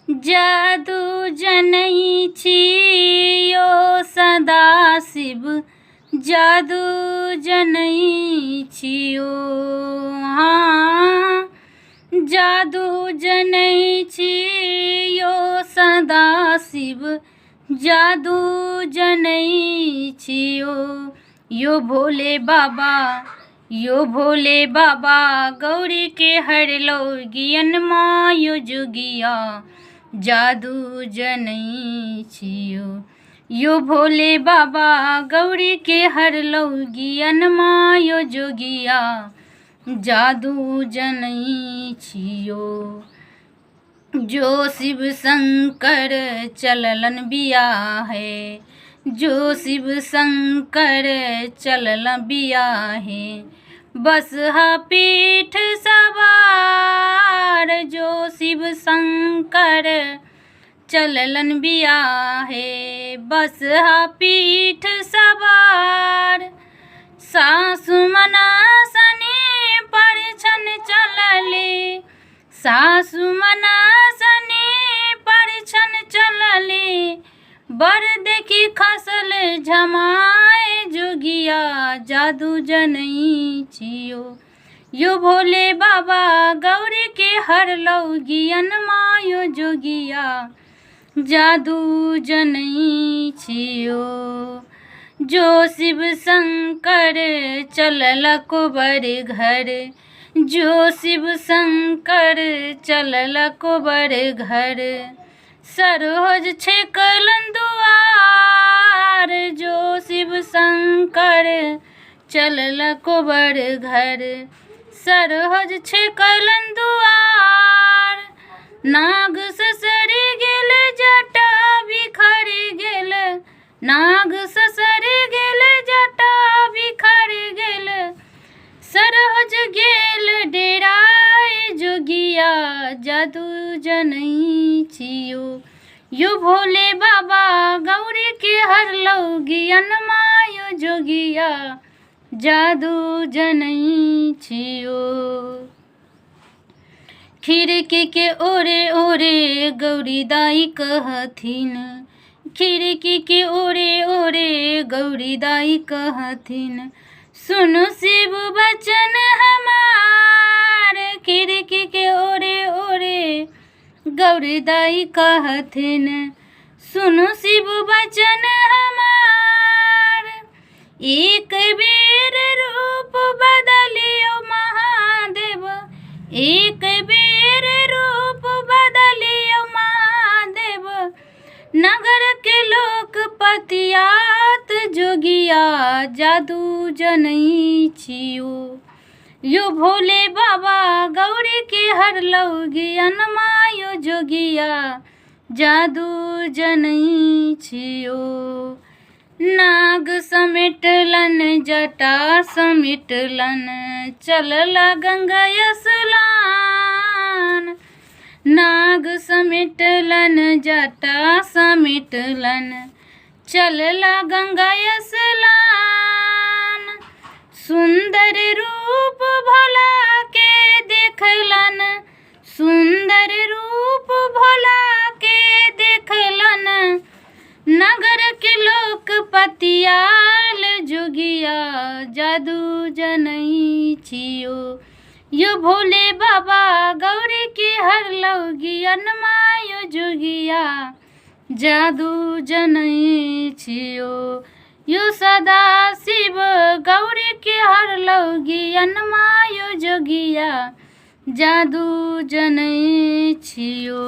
जादू जनै छियो सदाशिव, जादू जनै छियो। हाँ, जादू जनै छियो सदाशिव, जादू जनै छियो। यो भोले बाबा, यो भोले बाबा, गौरी के हरलो गियनमा यो जोगिया, जादू जनै छियो। यो भोले बाबा, गौरी के हरलो गियनमा यो जोगिया, जादू जनै छियो। जो शिव शंकर चललन बियाहे, जो शिव शंकर चललन बियाहे, बसहा पीठ सवार, जो शिव शंकर चललन बियाहे, बसहा पीठ सवार। सासु मना सनी परिछन चलले, सासु मना सनी परिछन चलले, बर देखी खसल झमाए जोगिया, जादू जनै छियो। यो भोले बाबा, गौरी के हरलो गियनमा यो जोगिया, जादू जनै छियो। जो शिव शंकर चलल कोबर घर, जो शिव शंकर चलल कोबर घर, सरोज छेकलन दुआर, जो शिव शंकर चलल कोबर घर, सरोज छेकलन दुआर। नाग ससरी गेल जटा बिखर गेल, नाग ससरी गेल जटा बिखर गेल, सरोज गेल डेराए जोगिया, जादू जनै छियो। यो भोले बाबा, गौरी के हरलो गियनमा यो जोगिया, जादू जनै छियो। खिड़की के ओरे ओरे गौरी दाई कहथिन, खिड़की के ओरे ओरे गौरी दाई कहथिन, सुनो शिव बचन हमार। खिड़की के ओरे ओरे गौरी दाई कहथिन, सुनो शिव बचन हमार। एक बेर रूप बदलियो महादेव, एक बेर रूप बदलियो महादेव, नगर के लोक पतियात जोगिया, जादू जनै छियो। यो भोले बाबा, गौरी के हरलो गियनमा यो जोगिया, जादू जनै छियो। नाग समेटलन जटा समेटलन, चलल गंगा स्नान, नाग समेटलन जटा समेटलन, चलल गंगा स्नान। सुंदर रूप भोला के देखलन, सुंदर रूप भोला के देखलन, नगर के लोक पतियाल जोगिया, जादू जनै छियो। यो भोले बाबा, गौरी के हरलो गियनमा यो जोगिया, जादू जनै छियो। यो सदाशिव, गौरी के हरलो गियनमा यो जोगिया, जादू जनै छियो।